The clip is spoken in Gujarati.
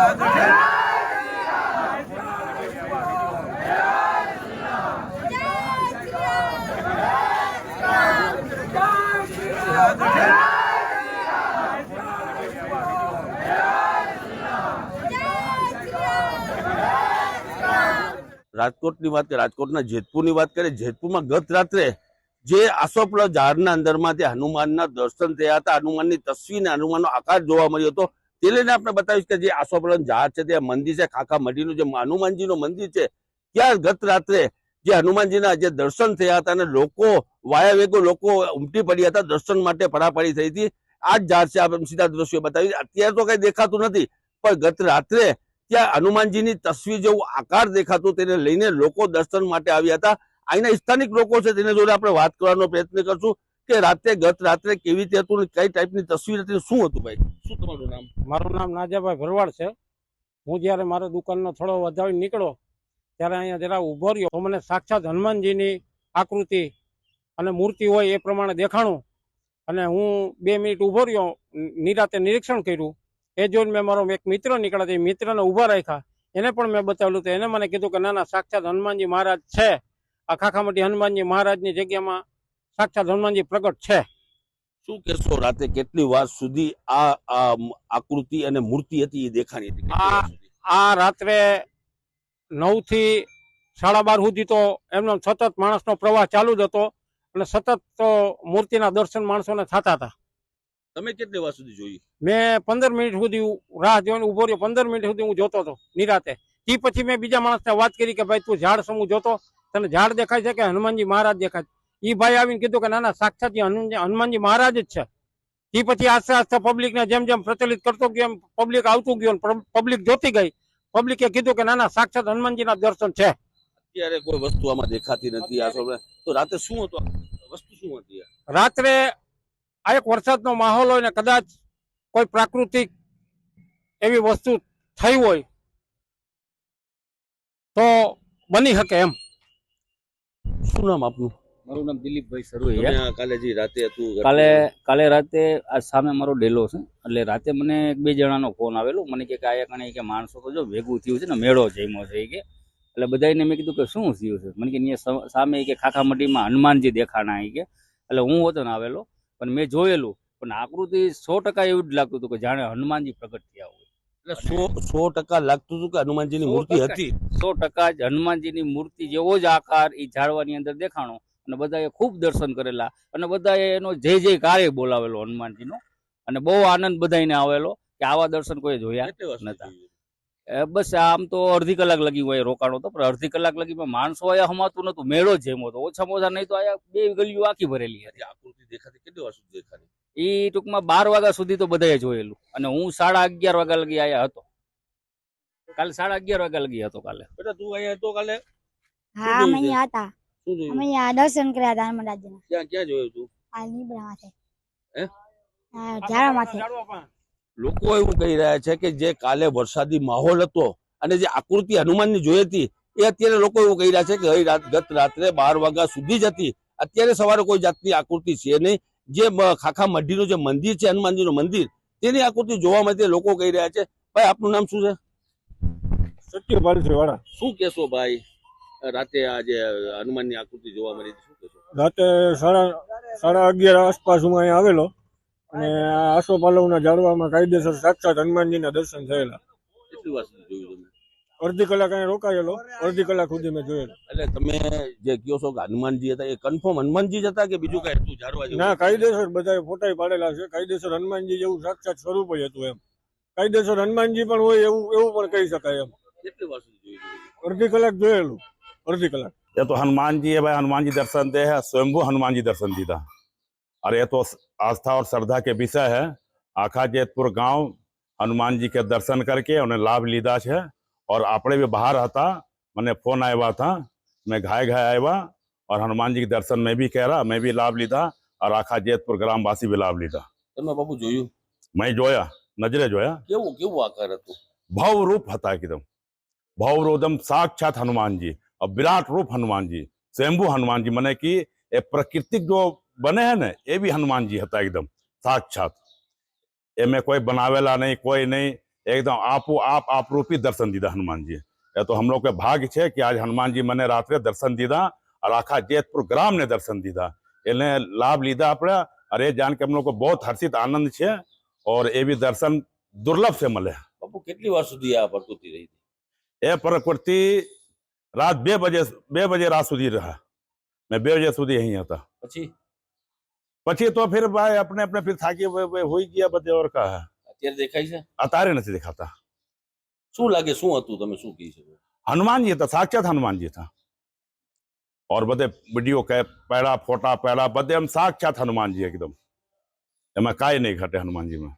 રાજકોટની વાત કરીએ, રાજકોટના જેતપુરની વાત કરીએ, જેતપુરમાં ગત રાત્રે જે આસોપલા ઝાડના અંદરમાંથી હનુમાનના દર્શન થયા હતા, હનુમાનની તસવીર ને હનુમાનનો આકાર જોવા મળ્યો હતો. તે લઈને આપણે બતાવીશ કે જે આસોપલા ઝાડ છે ત્યાં મંદિર છે, ખાખા મઢીનું જે હનુમાનજીનું મંદિર છે ત્યાં ગત રાત્રે જે હનુમાનજીના જે દર્શન થયા હતા અને લોકો વાયાવેગો લોકો ઉમટી પડ્યા હતા, દર્શન માટે પડાપડી થઈ હતી. આ જ ઝાડ છે, આપણે સીધા દ્રશ્યો બતાવી. અત્યારે તો કઈ દેખાતું નથી, પણ ગત રાત્રે ત્યાં હનુમાનજીની તસવીર જેવું આકાર દેખાતું, તેને લઈને લોકો દર્શન માટે આવ્યા હતા. અહીંના સ્થાનિક લોકો છે તેના જોડે આપણે વાત કરવાનો પ્રયત્ન કરશું કે રાત્રે ગત રાત્રે કેવી રીતે હતું, કઈ ટાઈપની તસવીર હતી, શું હતું. ભાઈ, શું તમારું નામ? મારું નામ નાજાભાઈ ભરવાડ છે. હું જયારે મારા દુકાનનો થોડો વધાવી નીકળો ત્યારે અહીંયા જરા ઉભો રહ્યો તો મને સાક્ષાત હનુમાનજીની આકૃતિ અને મૂર્તિ હોય એ પ્રમાણે દેખાણું અને હું 2 મિનિટ ઉભો રહ્યો, નિરાતે નિરીક્ષણ કર્યું. એ જોઈને મેં મારો એક મિત્ર નીકળ્યા, એ મિત્રને ઉભા રાખ્યા, એને પણ મેં બતાવેલું તો એને મને કીધું કે ના ના, સાક્ષાત હનુમાનજી મહારાજ છે. આ ખાખામઢી હનુમાનજી મહારાજની જગ્યામાં સાક્ષાત હનુમાનજી પ્રગટ છે. શું કહેશો, રાતે કેટલી વાર સુધી આ આકૃતિ અને મૂર્તિ હતી એ દેખાણી હતી? આ રાત્રે 9 થી 12:30 સુધી તો એમનો સતત માણસનો પ્રવાહ ચાલુ જ હતો અને સતત તો મૂર્તિના દર્શન માણસોને થતા હતા. તમે કેટલી વાર સુધી જોઈ? મેં 15 મિનિટ સુધી રાહ જોઈને ઉભો રહ્યો. 15 મિનિટ સુધી હું જોતો હતો નિરાતે. તે પછી મેં બીજા માણસને વાત કરી કે ભાઈ તું ઝાડ સમૂહ જોતો, તને ઝાડ દેખાય છે કે હનુમાનજી મહારાજ દેખાય? એ ભાઈ આવીને કીધું કે ના ના, સાક્ષાત હનુમાનજી મહારાજ જ છે. તે પછી આસ્તે આસ્તે પબ્લિકને જેમ જેમ પ્રચલિત કરતો ગયો એમ પબ્લિક આવતું ગયું, પબ્લિક જોતી ગઈ. પબ્લિકે કીધું કે ના ના, સાક્ષાત હનુમાનજીના દર્શન છે. અત્યારે કોઈ વસ્તુ આમાં દેખાતી નથી. તો રાતે શું હતું, વસ્તુ શું હતી? રાત્રે આ એક વરસાદનો માહોલ હોય ને કદાચ કોઈ પ્રાકૃતિક એવી વસ્તુ થઈ હોય તો બની શકે એમ. શું નામ આપનું? મારું નામ દિલીપભાઈ સરવૈયા. કાલે જે રાતે હતું, કાલે રાતે આ સામે મારો ડેલો છે, એટલે રાતે મને 2 જણાનો ફોન આવેલો. મને કે આયા કણે કે માણસો તો જો ભેગું થયું છે ને, મેળો જમ્યો છે કે. એટલે બધાને મેં કીધું કે શું થયું છે? મને કે સામે કે ખાખામઢીમાં હનુમાનજી દેખાણા કે. એટલે હું હતો ને આવેલો, પણ મેં જોયેલું, પણ આકૃતિ 100% એવું જ લાગતું હતું કે જાણે હનુમાનજી પ્રગટ થયા હોય. એટલે 100% લાગતું હતું કે હનુમાનજીની મૂર્તિ હતી. 100% જ હનુમાનજીની મૂર્તિ જેવો જ આકાર એ ઝાડવાની અંદર દેખાણો અને બધાએ ખૂબ દર્શન કરેલા અને બધાએ એનો જય જયકારે બોલાવેલો હનુમાનજીનો અને બહુ આનંદ બધાને આવેલો કે આવા દર્શન કોઈ જોયા નતા. બસ આમ તો અડધી કલાક લગી હોય રોકાણો હતો, પણ અડધી કલાક લગીમાં માણસો આયા હમાતું નતું, મેળો જ જેમ હતો. ઓછામાં ઓછા નહીં તો આયા 2 ગલીઓ આખી ભરેલી હતી. આકૃતિ દેખાતી કેટલી વાર સુધી દેખાતી? એ ટૂંકમાં 12 વાગ્યા સુધી તો બધાએ જોયેલું અને હું 11:30 વાગ્યા લગી આયા હતો. કાલે 11:30 વાગ્યા લગી હતો. કાલે બેટા તું અહીંયા હતો કાલે? હા, અમે અહીંયા હતા. અમે અહીંયા દર્શન કર્યા હતા હનુમાનજીના. ક્યાં જોયું તું? આ લીમડા માથે. હે? હા, ઝાડા માથે. લોકો એવું કહી રહ્યા છે કે જે કાલે વરસાદી માહોલ હતો અને જે આકૃતિ હનુમાનની જોઈ હતી એ અત્યારે લોકો એવું કહી રહ્યા છે કે ગત રાત્રે 12 વાગ્યા સુધી જ હતી. અત્યારે સવારે કોઈ જાતની આકૃતિ છે નહીં. જે ખાખા મઢીનું જે મંદિર છે, હનુમાનજીનું મંદિર, તેની આકૃતિ જોવા મળતી લોકો કહી રહ્યા છે. ભાઈ, આપનું નામ શું છે? સત્યપાલ વાળા. શું કેશો ભાઈ, રાતે આ જે હનુમાનની આકૃતિ જોવા મળી હતી, શું કેશો? રાતે 11:30 આસપાસ હું અહીંયા આવેલો અને આ આસોપાલવના ઝાડવામાં કાયદેસર સાક્ષાત હનુમાનજીના દર્શન થયેલા. કેટલી વાર સુધી જોયું તમે? અડધી કલાક અહીંયા રોકાયેલો, અડધી કલાક સુધી મેં જોયેલો. એટલે તમે જે કહો છો કે હનુમાનજી હતા, એ કન્ફર્મ હનુમાનજી જ હતા કે બીજું કઈ હતું ઝાડવા જેવું? ના, કાયદેસર બધા ફોટા પાડેલા છે. કાયદેસર હનુમાનજી જેવું સાક્ષાત સ્વરૂપ હતું એમ. કાયદેસર હનુમાનજી પણ હોય એવું પણ કહી શકાય એમ. કેટલી વાર સુધી જોયું? અડધી કલાક જોયેલું, અડધી કલાક. ये तो हनुमान जी है भाई, हनुमान जी दर्शन दे है, स्वयंभू हनुमान जी दर्शन दीदा। और ये तो आस्था और श्रद्धा के विषय है। आखा जेतपुर गांव हनुमान जी के दर्शन करके उन्हें लाभ लीधा है। और આપણે भी બહાર હતા, મને ફોન આવ્યા था, मैं घाय આવ્યા और हनुमान जी के दर्शन में भी कह रहा, मैं भी लाभ લીધા और આખા જેતપુર ગ્રામવાસી भी લાભ લીધા। તમે બાપુ જોયું? मैं જોયા, નજરે જોયા। કેવું આકાર હતું? ભવ રૂપ હતા એકદમ, ભવ રૂપમ સાક્ષાત હનુમાનજી और विराट रूप हनुमान जी, स्वयंभू हनुमान जी, मने कि प्राकृतिक जो बने हैं ना, ये भी हनुमान जी था एकदम साक्षात। एमें कोई बनावेला नहीं, कोई नहीं, एकदम आप रूपी दर्शन दीदा हनुमान जी। ये तो हम लोग के भाग्य है कि आज हनुमान जी મને રાત્રે દર્શન દીધા और आखा जेतपुर ग्राम ने दर्शन दीधा એને लाभ लीधा આપણે। और ये जान के हम लोग को बहुत हर्षित आनंद है और ये भी दर्शन दुर्लभ से મળે। બાપુ કેટલી વાર સુધી આ પ્રકૃતિ રહી હતી? એ પ્રકૃતિ રાત 2 બજે રાત સુધી रहा। मैं 2 बजे સુધી અહીં હતા। પછી તો फिर भाई अपने अपने फिर થાકી હોઈ ગયા બધે। और का है અત્યારે દેખાય છે? अतारे નથી દેખાતા। શું લાગે, શું હતું, તમે શું કહી શકો? हनुमान जी था, साक्षात हनुमान जी था। और बदे वीडियो के पैड़ा फोटा पैड़ा बदे हम साक्षात हनुमान जी एकदम। एमा काई नहीं घटे हनुमान जी में।